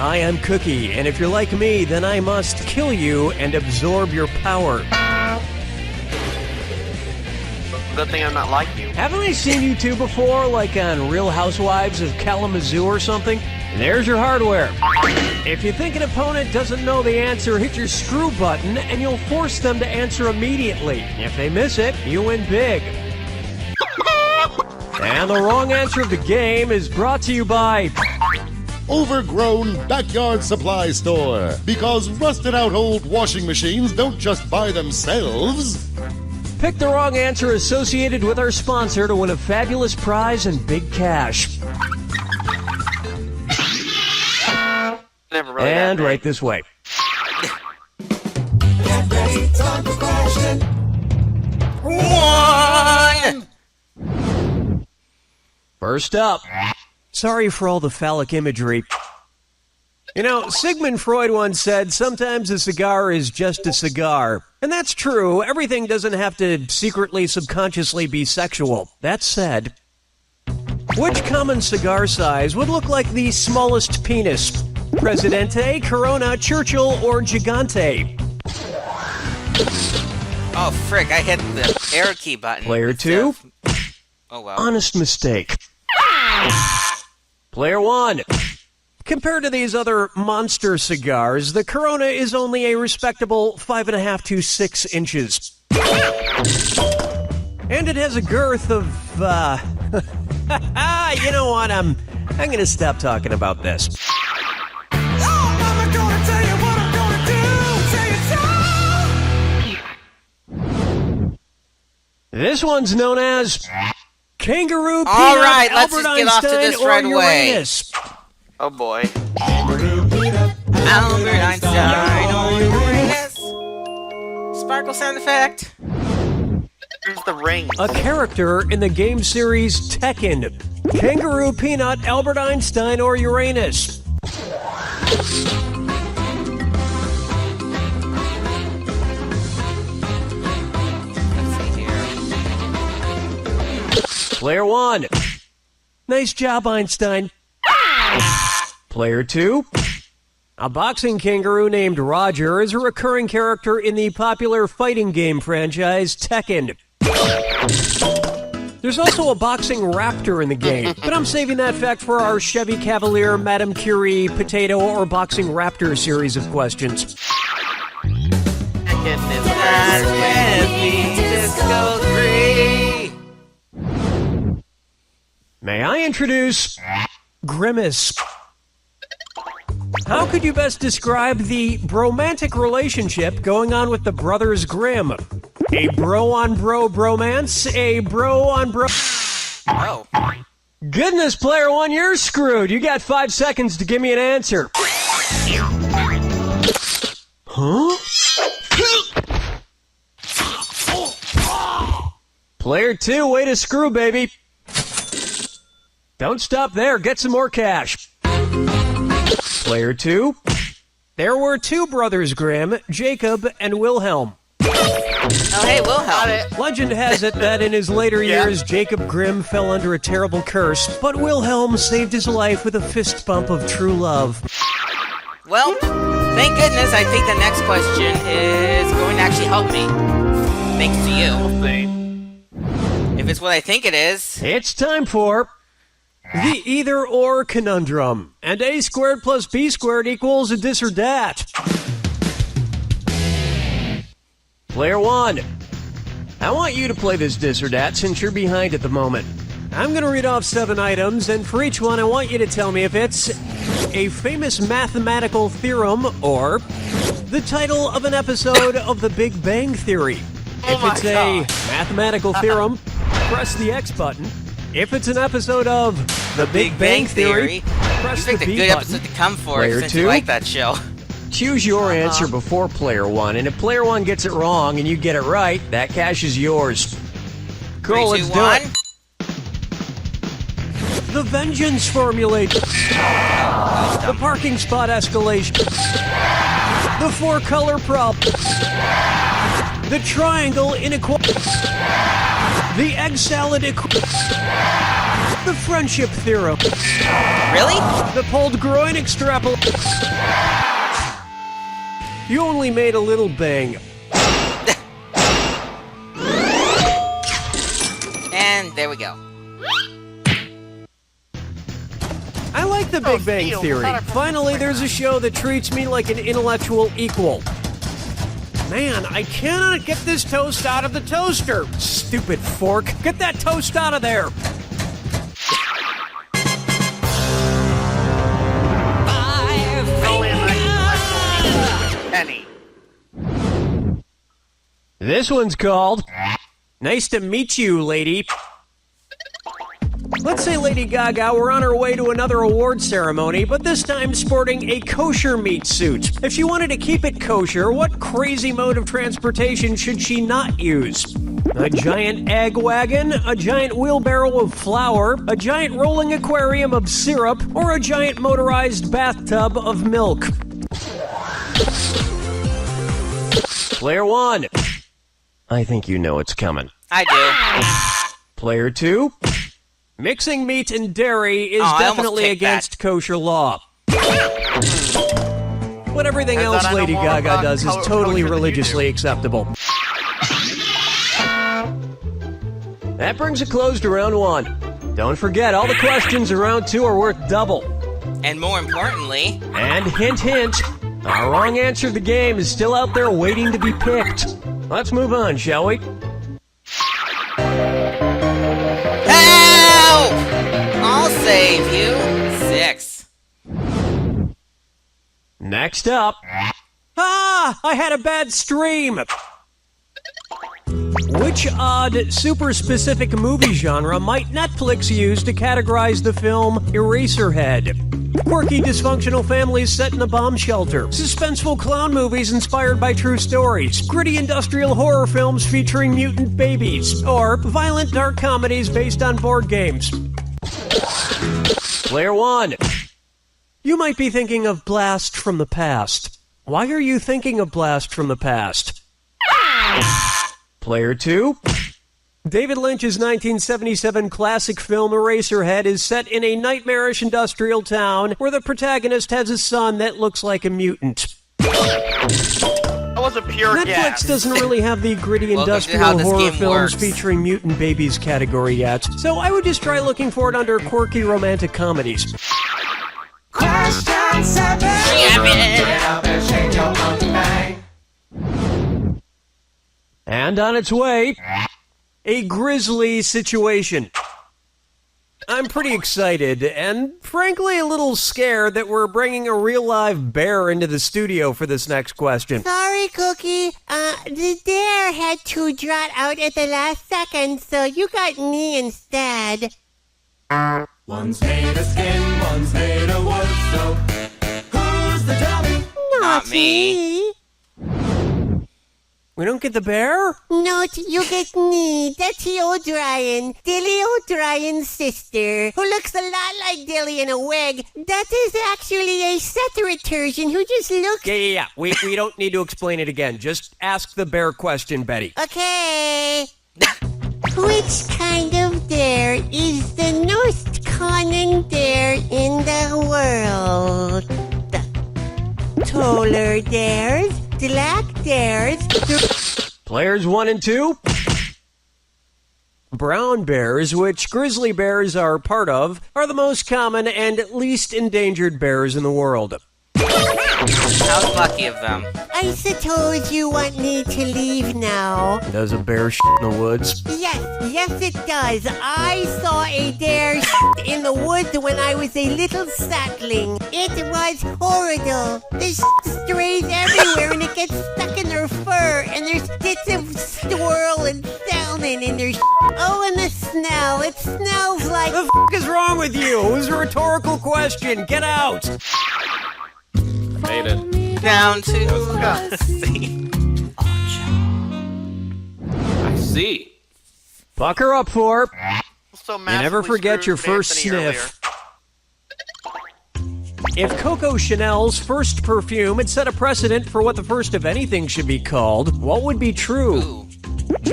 I am Cookie, and if you're like me, then I must kill you and absorb your power. Good thing I'm not like you. Haven't I seen you two before, like on Real Housewives of Kalamazoo or something? There's your hardware. If you think an opponent doesn't know the answer, hit your screw button and you'll force them to answer immediately. If they miss it, you win big. And the wrong answer of the game is brought to you by Overgrown Backyard Supply Store. Because rusted out old washing machines don't just buy themselves. Pick the wrong answer associated with our sponsor to win a fabulous prize and big cash. Never really And that right this way. Get ready, time for question. One! First up. Sorry for all the phallic imagery. You know, Sigmund Freud once said, sometimes a cigar is just a cigar. And that's true. Everything doesn't have to secretly, subconsciously be sexual. That said, which common cigar size would look like the smallest penis? Presidente, Corona, Churchill, or Gigante? Oh, frick, I hit the arrow key button. Player 2? Oh, wow. Honest mistake. Player 1. Compared to these other monster cigars, the Corona is only a respectable 5.5 to 6 inches. And it has a girth of, you know what, I'm gonna stop talking about this. I'm gonna tell you what I'm gonna do. Say it so. This one's known as Kangaroo Peanut, All right, let's Albert just get off to Einstein, this or right away. Uranus. Oh boy. Albert Einstein or Uranus. Sparkle sound effect. Here's the ring. A character in the game series Tekken. Kangaroo Peanut, Albert Einstein, or Uranus. Let's see here. Player 1. Nice job, Einstein. Player 2. A boxing kangaroo named Roger is a recurring character in the popular fighting game franchise Tekken. There's also a boxing raptor in the game, but I'm saving that fact for our Chevy Cavalier, Madame Curie, Potato, or Boxing Raptor series of questions. Second is Dance with me, Disco 3. May I introduce Grimace? How could you best describe the bromantic relationship going on with the brothers Grimm? A bro-on-bro bromance? A bro-on-bro... Oh. Goodness, player 1, you're screwed. You got 5 seconds to give me an answer. Huh? Player 2, way to screw, baby. Don't stop there. Get some more cash. Player 2. There were 2 brothers Grimm, Jacob and Wilhelm. Oh, hey, Wilhelm. Legend has it that in his later years, Jacob Grimm fell under a terrible curse, but Wilhelm saved his life with a fist bump of true love. Well, thank goodness I think the next question is going to actually help me. Thanks to you. If it's what I think it is. It's time for the either-or conundrum. And a squared plus b squared equals this or that. Player 1. I want you to play this or that since you're behind at the moment. I'm going to read off 7 items, and for each one I want you to tell me if it's a famous mathematical theorem or the title of an episode of The Big Bang Theory. If it's a mathematical theorem, press the X button. If it's an episode of The Big Bang Theory, press the You picked a B good button. episode to come for Player since 2. you like that show. Choose your answer before player 1, and if player 1 gets it wrong and you get it right, that cash is yours. Cool, 3, 2, let's do 1. it. The vengeance formulation. The parking spot escalation. The 4-color problem. The triangle inequality. The egg salad equation. The friendship theorem. Really? The pulled groin extrapol. You only made a little bang. And there we go. I like the Big Bang Theo, Theory. not a- Finally, there's a show that treats me like an intellectual equal. Man, I cannot get this toast out of the toaster. Stupid fork. Get that toast out of there. Only an intellectual penny. This one's called Nice to Meet You, Lady. Let's say Lady Gaga were on her way to another award ceremony, but this time sporting a kosher meat suit. If she wanted to keep it kosher, what crazy mode of transportation should she not use? A giant egg wagon, a giant wheelbarrow of flour, a giant rolling aquarium of syrup, or a giant motorized bathtub of milk? Player 1. I think you know it's coming. I do. Player 2. Mixing meat and dairy is Oh, I almost definitely picked against kosher law. But everything I else thought I know Lady more Gaga about does is kosher totally than you religiously do. acceptable. That brings a close to round 1. Don't forget, all the questions in round 2 are worth double. And more importantly, And hint, hint, our wrong answer to the game is still out there waiting to be picked. Let's move on, shall we? help! I'll save you. 6. Next up. Ah! I had a bad stream! Which odd, super specific movie genre might Netflix use to categorize the film Eraserhead? Quirky, dysfunctional families set in a bomb shelter. Suspenseful clown movies inspired by true stories. Gritty industrial horror films featuring mutant babies. Or violent dark comedies based on board games. Player 1. You might be thinking of Blast from the Past. Why are you thinking of Blast from the Past? Player 2. David Lynch's 1977 classic film Eraserhead is set in a nightmarish industrial town where the protagonist has a son that looks like a mutant. That was a pure Netflix guess. doesn't really have the gritty Welcome to how industrial this horror game films works. featuring mutant babies category yet, so I would just try looking for it under quirky romantic comedies. Question 7. Damn it. Get up and shake your monkey bang. And on its way, a grisly situation. I'm pretty excited, and frankly a little scared that we're bringing a real live bear into the studio for this next question. Sorry, Cookie. The dare had to drop out at the last second, so you got me instead. One's made of skin, one's made of wood, so who's the dummy? Not me. We don't get the bear? No, you get me. That's O'Brien, Dilly O'Brien's sister, who looks a lot like Dilly in a wig. That is actually a Ceteroturgeon who just looks... Yeah. We don't need to explain it again. Just ask the bear question, Betty. Okay. Which kind of dare is the most common dare in the world? Taller dares, black dares, Players 1 and 2. Brown bears, which grizzly bears are part of, are the most common and least endangered bears in the world. How lucky of them. I suppose you want me to leave now. Does a bear shit in the woods? Yes, it does. I saw a dare in the woods when I was a little sapling. It was horrible. There's strays everywhere and it gets stuck in their fur. And there's bits of squirrel and salmon in their Oh, and the smell. It smells like... The f*** is wrong with you? It was a rhetorical question. Get out! Made it. Down to the sea. I see. Bucker up for. So You never massively forget your screwed first Anthony sniff. If Coco Chanel's first perfume had set a precedent for what the first of anything should be called, what would be true? Ooh.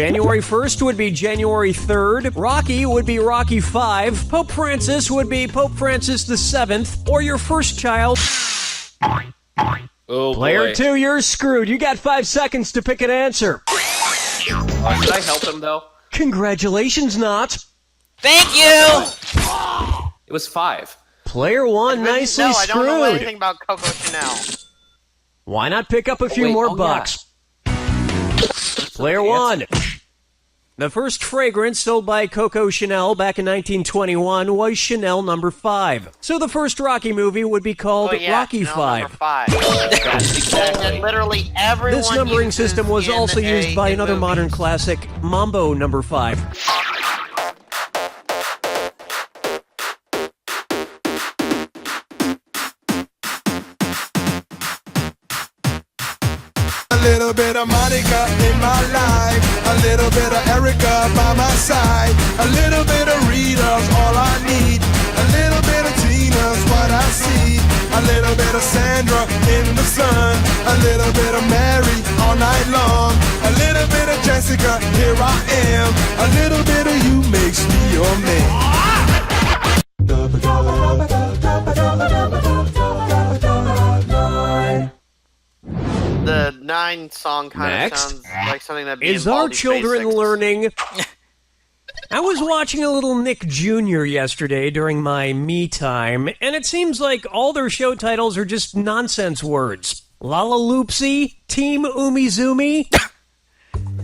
January 1st would be January 3rd. Rocky would be Rocky 5. Pope Francis would be Pope Francis the 7th. Or your first child. Oh, Player boy. 2, you're screwed. You got 5 seconds to pick an answer. Should I help him, though? Congratulations, Not. Thank you! It was 5. Player 1, nicely No, I don't know screwed. anything about Coco Chanel. Why not pick up a few more bucks? Player 1. The first fragrance sold by Coco Chanel back in 1921 was Chanel No. 5. So the first Rocky movie would be called Rocky Chanel 5. number 5. That's exactly. And literally everyone This numbering uses system was in also used by a another movie. modern classic, Mambo No. 5. A little bit of Monica in my life, a little bit of Erica by my side, a little bit of Rita's all I need, a little bit of Tina's what I see, a little bit of Sandra in the sun, a little bit of Mary all night long, a little bit of Jessica, here I am, a little bit of you makes me your man. The 9 song kind of Next. sounds like something that'd be Is in our Baldi's children Basics. learning? I was watching a little Nick Jr. yesterday during my me time, and it seems like all their show titles are just nonsense words. Lalaloopsy, Team Umizoomi.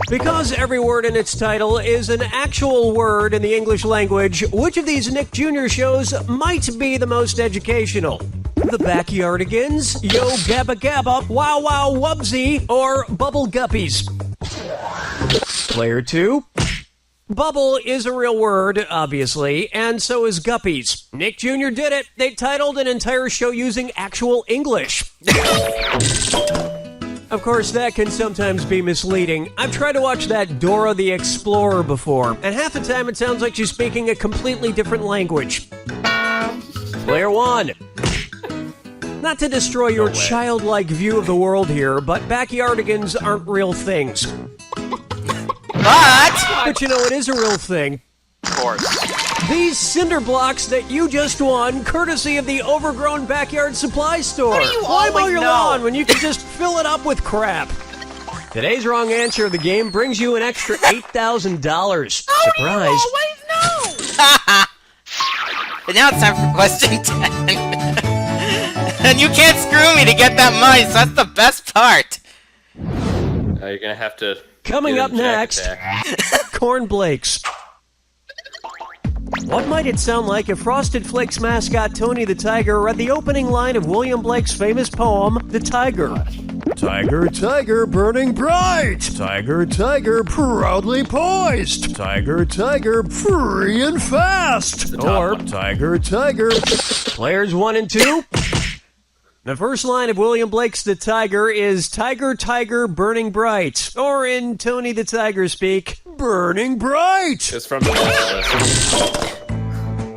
Because every word in its title is an actual word in the English language, which of these Nick Jr. shows might be the most educational? The Backyardigans, Yo Gabba Gabba, Wow Wow Wubsy, or Bubble Guppies? Player 2. Bubble is a real word, obviously, and so is Guppies. Nick Jr. did it. They titled an entire show using actual English. Of course, that can sometimes be misleading. I've tried to watch that Dora the Explorer before, and half the time it sounds like she's speaking a completely different language. Player 1. Not to destroy your childlike view of the world here, but Backyardigans aren't real things. But you know, it is a real thing. Of course. These cinder blocks that you just won, courtesy of the Overgrown Backyard Supply Store. How do you Why mow always your know? lawn when you can just fill it up with crap? Today's wrong answer of the game brings you an extra $8,000. Surprise. And now it's time for question 10. And you can't screw me to get that money, so that's the best part. You're gonna have to. Coming get up a jack next, attack. Corn Blakes. What might it sound like if Frosted Flakes mascot Tony the Tiger read the opening line of William Blake's famous poem, The Tiger? Tiger, tiger, burning bright. Tiger, tiger, proudly poised. Tiger, tiger, free and fast. Or Tiger, tiger. Players 1 and 2. The first line of William Blake's The Tiger is Tiger, tiger, burning bright. Or in Tony the Tiger speak, burning bright. It's from the list.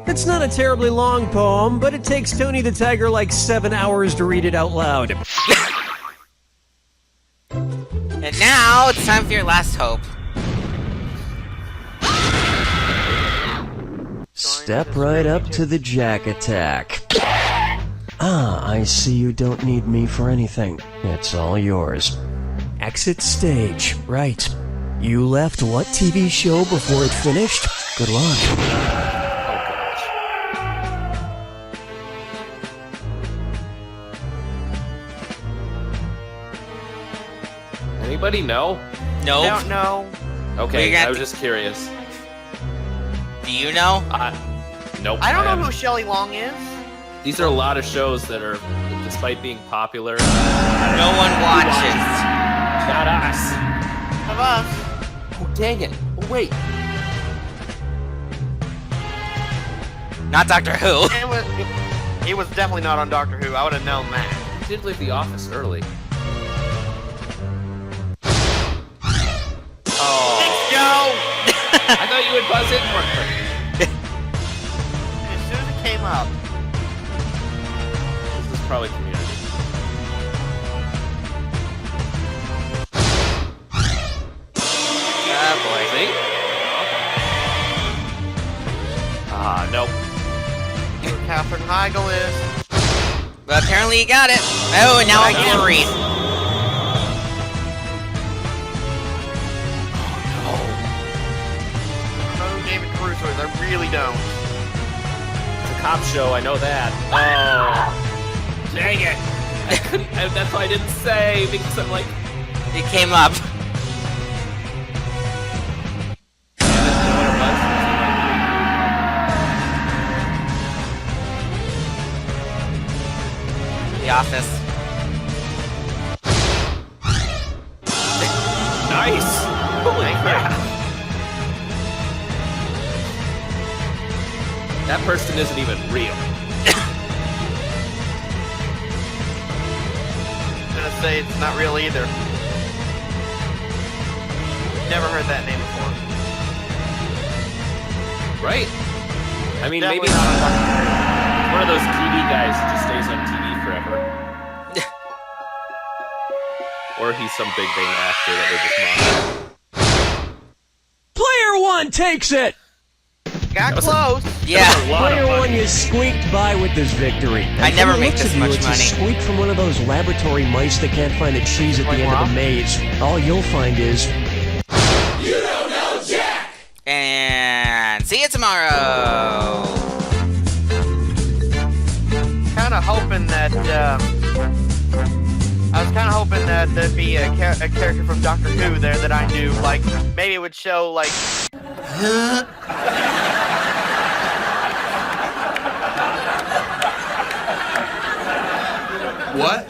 It's not a terribly long poem, but it takes Tony the Tiger like 7 hours to read it out loud. And now it's time for your last hope. Step right up to the Jack Attack. Ah, I see you don't need me for anything. It's all yours. Exit stage. Right. You left what TV show before it finished? Good luck. Anybody know? Nope. I don't know. Okay, We got I was the- just curious. Do you know? Nope. I don't know haven't. who Shelley Long is. These are a lot of shows that are, despite being popular, No one watches. not us. Of us. Oh, dang it. Oh, wait. Not Doctor Who. He was definitely not on Doctor Who. I would have known that. I did leave the office early. Thanks, Joe! I thought you would buzz in for her. As soon as it came up. This is probably Community. Oh Catherine Heigl is. But apparently you got it. Oh, and now I can't read. I don't know who David Caruso is. I really don't. It's a cop show, I know that. Oh. Dang it. I couldn't, that's why I didn't say, because I'm like... It came up. The Office. Nice! Holy crap! That person isn't even real. I'm gonna say it's not real either. Never heard that name before. Right? I mean, Definitely maybe not on Doctor Who. one of those TV guys who just stays on TV forever. Or he's some big name actor that we're just mocking. Player one takes it! Got close. Yeah. Player one is squeaked by with this victory. I And never from the make looks this of you, much it's money. a squeak from one of those laboratory mice that can't find a cheese at the end of the maze. All you'll find is... And see you tomorrow. Kind of hoping that. I was kind of hoping that there'd be a character from Doctor Who there that I knew. Like maybe it would show like. What?